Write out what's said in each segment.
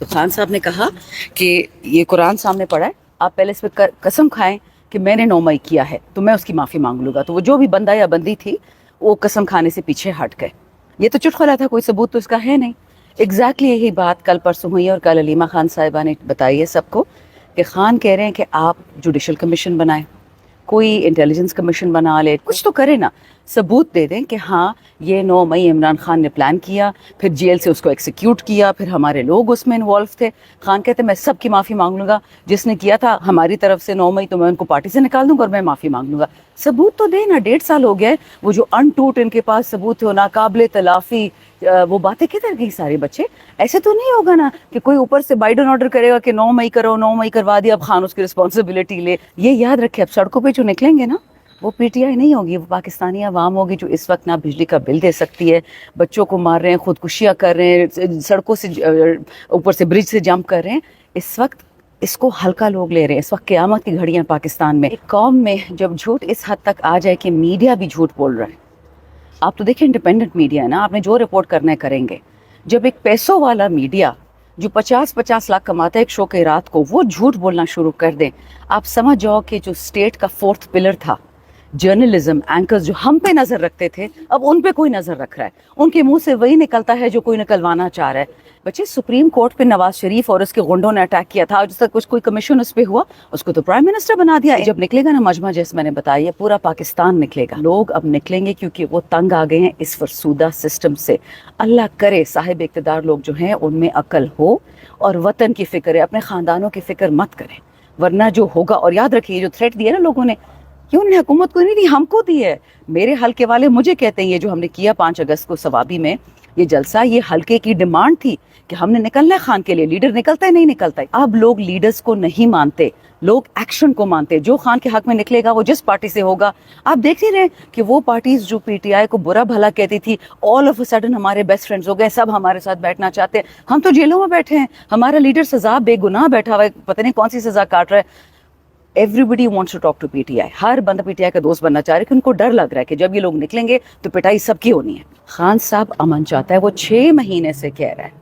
तो खान साहब ने कहा कि ये कुरान सामने पड़ा है, आप पहले इस पर कसम खाएं कि मैंने 9 मई किया है तो मैं उसकी माफ़ी मांग लूँगा। तो वो जो भी बंदा या बंदी थी वो कसम खाने से पीछे हट गए। ये तो चुटकुला था, कोई सबूत तो इसका है नहीं। एग्जैक्टली यही बात कल परसों हुई और कल अलीमा खान साहिबा ने बताई है सबको कि खान कह रहे हैं कि आप जुडिशल कमीशन बनाएं, कोई इंटेलिजेंस कमीशन बना ले, कुछ तो करे ना, सबूत दे दें कि हाँ ये 9 मई इमरान खान ने प्लान किया, फिर जेल से उसको एक्सिक्यूट किया, फिर हमारे लोग उसमें इन्वॉल्व थे। खान कहते मैं सबकी माफ़ी मांग लूँगा, जिसने किया था हमारी तरफ से 9 मई तो मैं उनको पार्टी से निकाल दूँगा और मैं माफ़ी मांग लूँगा। सबूत तो दे ना, 1.5 साल हो गया है, वो जो अनटूट इनके पास सबूत हो, नाकाबिले तलाफ़ी, वो बातें किधर गई सारे बच्चे? ऐसे तो नहीं होगा ना कि कोई ऊपर से बाइडन ऑर्डर करेगा कि 9 मई करो, 9 मई करवा दिया, अब खान उसकी रिस्पॉन्सिबिलिटी ले। ये याद रखे, अब सड़कों पे जो निकलेंगे ना वो पीटीआई नहीं होगी, वो पाकिस्तानी अवाम होगी जो इस वक्त ना बिजली का बिल दे सकती है, बच्चों को मार रहे हैं, खुदकुशियाँ कर रहे हैं, सड़कों से ऊपर से ब्रिज से जंप कर रहे हैं। इस वक्त इसको हल्का लोग ले रहे हैं। इस वक्त क़यामत की घड़ियाँ पाकिस्तान में। एक कौम में जब झूठ इस हद तक आ जाए कि मीडिया भी झूठ बोल रहा है, आप तो देखिए इंडिपेंडेंट मीडिया है ना, आपने जो रिपोर्ट करना है करेंगे। जब एक पैसों वाला मीडिया जो 50-50 लाख कमाता है एक शो के रात को, वो झूठ बोलना शुरू कर दें, आप समझ जाओ कि जो स्टेट का 4th पिलर था, जर्नलिज्म, एंकर्स जो हम पे नजर रखते थे, अब उन पे कोई नजर रख रहा है। उनके मुंह से वही निकलता है जो कोई निकलवाना चाह रहा है। बच्चे, सुप्रीम कोर्ट पे नवाज शरीफ और उसके गुंडों ने अटैक किया था, जिस तक कुछ कोई कमीशन उस पे हुआ, उसको तो प्राइम मिनिस्टर बना दिया। जब निकलेगा ना मजमा, जैसे मैंने बताया, पूरा पाकिस्तान निकलेगा। लोग अब निकलेंगे क्योंकि वो तंग आ गए हैं इस फरसूदा सिस्टम से। अल्लाह करे साहिब इक़्तिदार लोग जो हैं उनमें अकल हो और वतन की फिक्र है, अपने खानदानों की फिक्र मत करें, वरना जो होगा। और याद रखिए, जो थ्रेट दिया ना लोगों ने, ये उन्होंने हुकूमत को नहीं दी, हमको दी है। मेरे हल्के वाले मुझे कहते हैं ये जो हमने किया 5 अगस्त को सवाबी में ये जलसा, ये हल्के की डिमांड थी कि हमने निकलना है खान के लिए। लीडर निकलता है नहीं निकलता है। अब लोग लीडर्स को नहीं मानते, लोग एक्शन को मानते। जो खान के हक में निकलेगा वो जिस पार्टी से होगा, आप देख ही रहे कि वो पार्टीज जो पीटीआई को बुरा भला कहती थी, ऑल ऑफ अ सडन हमारे बेस्ट फ्रेंड्स हो गए, सब हमारे साथ बैठना चाहते हैं। हम तो जेलों में बैठे हैं, हमारा लीडर सजा बेगुनाह बैठा हुआ है, पता नहीं कौन सी सजा काट रहा है। Everybody wants to talk to PTI. हर बंदा पीटीआई का दोस्त बनना चाह रहा है कि उनको डर लग रहा है कि जब ये लोग निकलेंगे तो पिटाई सबकी होनी है। खान साहब अमन चाहता है, वो 6 महीने से कह रहा है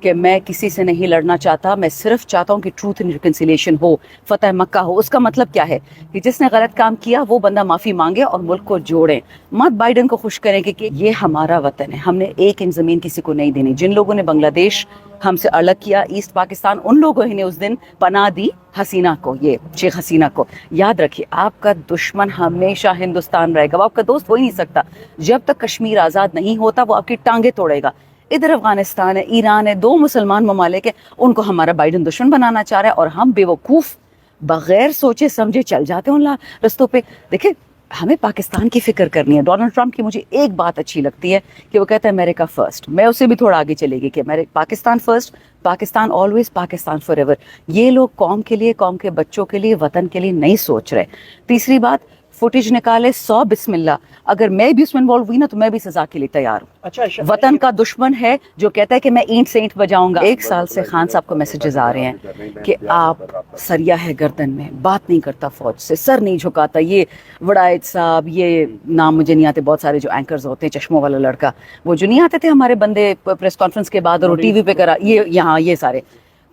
कि मैं किसी से नहीं लड़ना चाहता, मैं सिर्फ चाहता हूँ कि ट्रूथ एंड रिकन्सिलिएशन हो, फतह मक्का हो। उसका मतलब क्या है कि जिसने गलत काम किया वो बंदा माफ़ी मांगे और मुल्क को जोड़े। मत बाइडन को खुश करें कि ये हमारा वतन है, हमने 1 इंच ज़मीन किसी को नहीं देनी। जिन लोगों ने बांग्लादेश हमसे अलग किया, ईस्ट पाकिस्तान, उन लोगों ने उस दिन पनाह दी हसीना को, ये शेख हसीना को। याद रखिए, आपका दुश्मन हमेशा हिंदुस्तान रहेगा, वो आपका दोस्त हो ही नहीं सकता। जब तक कश्मीर आज़ाद नहीं होता वो आपकी टांगे तोड़ेगा। इधर अफगानिस्तान है, ईरान है, 2 मुसलमान ममालिक है, उनको हमारा बाइडन दुश्मन बनाना चाह रहा है और हम बेवकूफ़ बगैर सोचे समझे चल जाते हैं उन रस्तों पे। देखिए, हमें पाकिस्तान की फिक्र करनी है। डोनाल्ड ट्रंप की मुझे एक बात अच्छी लगती है कि वो कहता है अमेरिका फर्स्ट। मैं उससे भी थोड़ा आगे चलेगी कि Pakistan first, Pakistan always, Pakistan forever. ये लोग कौम के लिए, कौम के बच्चों के लिए, वतन के लिए नहीं सोच रहे। तीसरी बात, फुटेज निकाले 100 बिस्मिल्लाह, अगर मैं भी उसमें इन्वॉल्व हुई ना तो मैं भी सजा के लिए तैयार हूँ। अच्छा, वतन का दुश्मन है जो कहता है कि मैं ईंट से ईंट बजाऊंगा। 1 साल से खान साहब को मैसेजेस आ रहे हैं कि आप सरिया है गर्दन में, बात नहीं करता फौज से, सर नहीं झुकाता। ये वड़ायत साहब, ये नाम मुझे नहीं आते, बहुत सारे जो एंकर्स होते हैं, चश्मों वाला लड़का, वो जो नहीं आते थे हमारे बंदे प्रेस कॉन्फ्रेंस के बाद और वो टीवी पे करा, ये यहाँ ये सारे,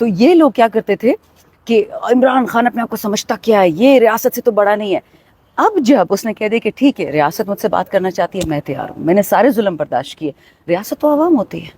तो ये लोग क्या करते थे कि इमरान खान अपने आप को समझता क्या है, ये रियासत से तो बड़ा नहीं है। अब जब उसने कह दिया कि ठीक है रियासत मुझसे बात करना चाहती है, मैं तैयार हूँ, मैंने सारे जुल्म बर्दाश्त किए। रियासत तो आवाम होती है,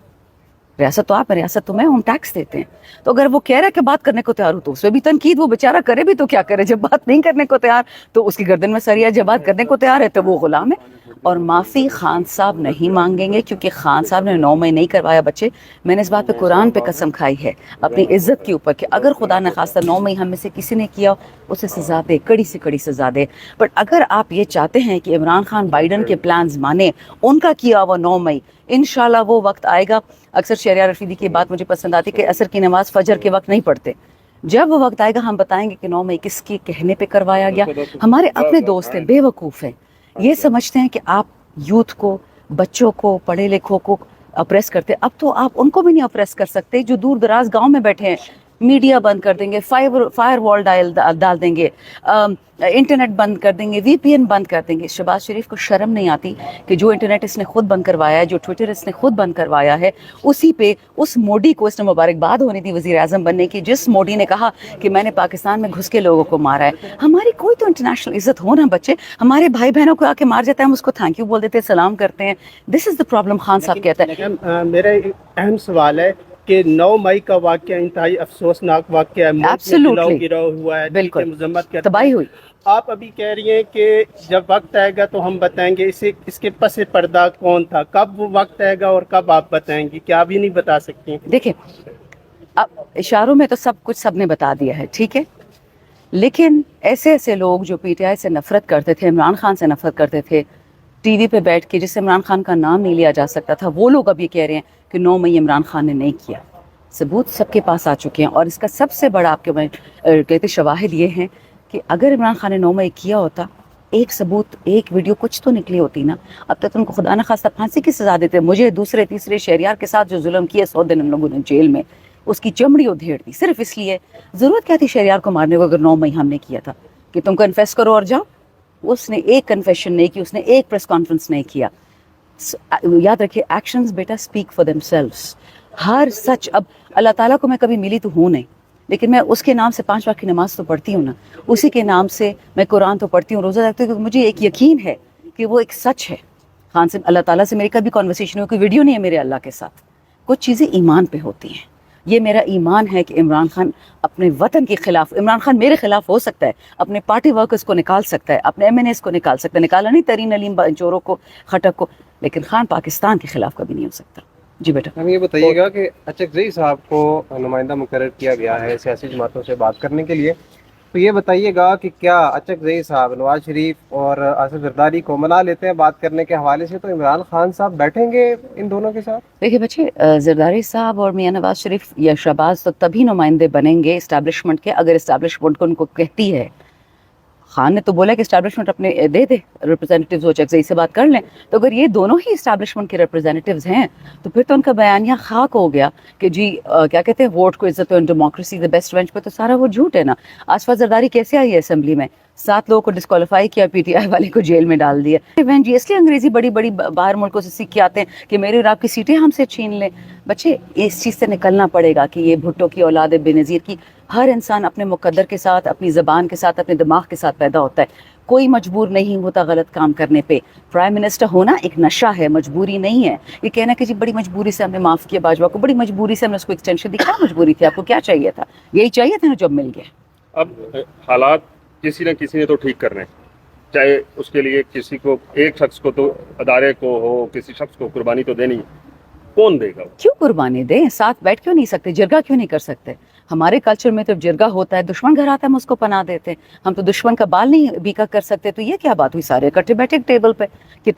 रियासत तो आप है, रियासत तो मैं, हम टैक्स देते हैं। तो अगर वो कह रहा है कि बात करने को तैयार हो तो उसमें भी तनकीद, वो बेचारा करे भी तो क्या करे। जब बात नहीं करने को तैयार तो उसकी गर्दन में सरिया, जब बात करने को तैयार है तो वो गुलाम है। और माफ़ी खान साहब नहीं मांगेंगे क्योंकि खान साहब ने 9 मई नहीं करवाया। बच्चे, मैंने इस बात पे कुरान पे कसम खाई है अपनी इज्जत के ऊपर कि अगर खुदा न खास्ता 9 मई हम में से किसी ने किया उसे सजा दे, कड़ी से कड़ी सजा दे। बट अगर आप ये चाहते हैं कि इमरान खान बाइडन के प्लान्स माने, उनका किया हुआ 9 मई, इंशाल्लाह वो वक्त आएगा। अक्सर शहरियार रफीदी की बात मुझे पसंद आती कि असर की नमाज फजर के वक्त नहीं पढ़ते। जब वो वक्त आएगा हम बताएंगे कि 9 मई किसके कहने पे करवाया गया। हमारे अपने दोस्त हैं, बेवकूफ़ हैं, ये समझते हैं कि आप यूथ को, बच्चों को, पढ़े लिखों को अप्रेस करते। अब तो आप उनको भी नहीं अप्रेस कर सकते जो दूर दराज गांव में बैठे हैं। میڈیا بند کر دیں گے, فائر وال ڈال دیں گے, انٹرنیٹ بند کر دیں گے, وی پی این بند کر دیں گے. شہباز شریف کو شرم نہیں آتی کہ جو انٹرنیٹ اس نے خود بند کروایا ہے, جو ٹویٹر اس نے خود بند کروایا ہے, اسی پہ اس موڈی کو اس نے مبارکباد ہونی تھی وزیر اعظم بننے کی, جس موڈی نے کہا کہ میں نے پاکستان میں گھس کے لوگوں کو مارا ہے. ہماری کوئی تو انٹرنیشنل عزت ہو نا بچے, ہمارے بھائی بہنوں کو آ کے مار جاتا ہے, ہم اس کو تھینک یو بول دیتے ہیں, سلام کرتے ہیں. دس از دا پرابلم. خان صاحب کہتا ہے. لیکن میرا اہم سوال ہے کہ 9 مئی کا واقعہ انتہائی افسوسناک واقعہ ہے, ملک میں جلاؤ گراؤ ہوا ہے, بالکل مذمت کرتے ہیں, تباہی ہوئی. آپ ابھی کہہ رہی ہیں کہ جب وقت آئے گا تو ہم بتائیں گے اس کے پس پردہ کون تھا. کب وہ وقت آئے گا اور کب آپ بتائیں گی, کیا ابھی نہیں بتا سکتی؟ دیکھیں, اب اشاروں میں تو سب کچھ سب نے بتا دیا ہے, ٹھیک ہے, لیکن ایسے لوگ جو پی ٹی آئی سے نفرت کرتے تھے, عمران خان سے نفرت کرتے تھے, ٹی وی پہ بیٹھ کے جس سے عمران خان کا نام نہیں لیا جا سکتا تھا, وہ لوگ اب یہ کہہ رہے ہیں کہ 9 مئی عمران خان نے نہیں کیا. ثبوت سب کے پاس آ چکے ہیں, اور اس کا سب سے بڑا آپ کے کہتے شواہد یہ ہیں کہ اگر عمران خان نے 9 مئی کیا ہوتا, ایک ثبوت, ایک ویڈیو کچھ تو نکلی ہوتی نا. اب تک ان کو خدا نہ خواستہ پھانسی کی سزا دیتے. مجھے دوسرے تیسرے شہریار کے ساتھ جو ظلم کیا 100 دن ہم لوگوں نے جیل میں, اس کی چمڑی ادھیڑ دی صرف اس لیے. ضرورت کیا تھی شہریار کو مارنے کو اگر 9 مئی ہم نے کیا تھا کہ تم کنفیس کرو اور جاؤ. اس نے ایک کنفیشن نہیں کی, اس نے ایک پریس کانفرنس نہیں کیا. یاد رکھیے, ایکشنز بیٹا اسپیک فار دیم سیلفس. ہر سچ, اب اللہ تعالیٰ کو میں کبھی ملی تو ہوں نہیں, لیکن میں اس کے نام سے 5 وقت کی نماز تو پڑھتی ہوں نا, اسی کے نام سے میں قرآن تو پڑھتی ہوں, روزہ رکھتی ہوں, کیونکہ مجھے ایک یقین ہے کہ وہ ایک سچ ہے. خان سے اللہ تعالیٰ سے میری کبھی کنورسیشن ہو, کوئی ویڈیو نہیں ہے میرے اللہ کے ساتھ. کچھ چیزیں ایمان پہ ہوتی ہیں. یہ میرا ایمان ہے کہ عمران خان اپنے وطن کے خلاف, عمران خان میرے خلاف ہو سکتا ہے, اپنے پارٹی ورکرز کو نکال سکتا ہے, اپنے ایم این ایس کو نکال سکتا ہے, نکالا نہیں ترین علیم چوروں کو, خٹک کو, لیکن خان پاکستان کے خلاف کبھی نہیں ہو سکتا. جی بیٹا. ہم یہ بتائیے گا کہ اچکزئی صاحب کو نمائندہ مقرر کیا گیا ہے سیاسی جماعتوں سے بات کرنے کے لیے, تو یہ بتائیے گا کہ کیا اچکزئی صاحب نواز شریف اور آصف زرداری کو منا لیتے ہیں بات کرنے کے حوالے سے, تو عمران خان صاحب بیٹھیں گے ان دونوں کے ساتھ؟ دیکھیے بچے, زرداری صاحب اور میاں نواز شریف یا شہباز تو تبھی نمائندے بنیں گے اسٹیبلشمنٹ کے اگر اسٹیبلشمنٹ کو ان کو کہتی ہے. خان نے تو بولا کہ اسٹیبلشمنٹ اپنے دے دے ریپرزینٹیوز, ہو اچکزئی سے بات کر لیں. تو اگر یہ دونوں ہی اسٹیبلشمنٹ کے ریپرزینٹیوز ہیں تو پھر تو ان کا بیانیہ خاک ہو گیا کہ جی کیا کہتے ہیں, ووٹ کو عزت و ڈیموکریسی دا بیسٹ بینچ پہ, تو سارا وہ جھوٹ ہے نا. آصفہ زرداری کیسے آئی ہے اسمبلی میں, 7 لوگوں کو ڈسکوالیفائی کیا, پی ٹی آئی والے کو جیل میں ڈال دیا. بہن جی, اس لیے انگریزی بڑی بڑی باہر ملکوں سے سیکھ کے آتے ہیں کہ میری اور آپ کی سیٹیں ہم سے چھین لیں. بچے, اس چیز سے نکلنا پڑے گا کہ یہ بھٹو کی اولاد بے نظیر کی. ہر انسان اپنے مقدر کے ساتھ, اپنی زبان کے ساتھ, اپنے دماغ کے ساتھ پیدا ہوتا ہے. کوئی مجبور نہیں ہوتا غلط کام کرنے پہ. پرائم منسٹر ہونا ایک نشہ ہے, مجبوری نہیں ہے. یہ کہنا کہ جی بڑی مجبوری سے ہم نے معاف کیا باجوہ کو, بڑی مجبوری سے ہم نے اس کو ایکسٹینشن دی. کیا مجبوری تھی, آپ کو کیا چاہیے تھا؟ یہی چاہیے تھا نا جو اب مل گیا. اب حالات کسی نہ کسی نے تو ٹھیک کرنے ہیں, چاہے اس کے لیے کسی کو, ایک شخص کو تو ادارے کو ہو, کسی شخص کو قربانی تو دینی ہے. کون دے گا؟ کیوں قربانی دیں؟ ساتھ بیٹھ کیوں نہیں سکتے؟ جرگہ کیوں نہیں کر سکتے؟ ہمارے کلچر میں تو جرگہ ہوتا ہے, دشمن گھر آتا ہے ہم اس کو پناہ دیتے ہیں. ہم تو دشمن کا بال نہیں بیکا کر سکتے, تو یہ کیا بات ہوئی سارے اکٹھے بیٹھے ٹیبل پہ کہ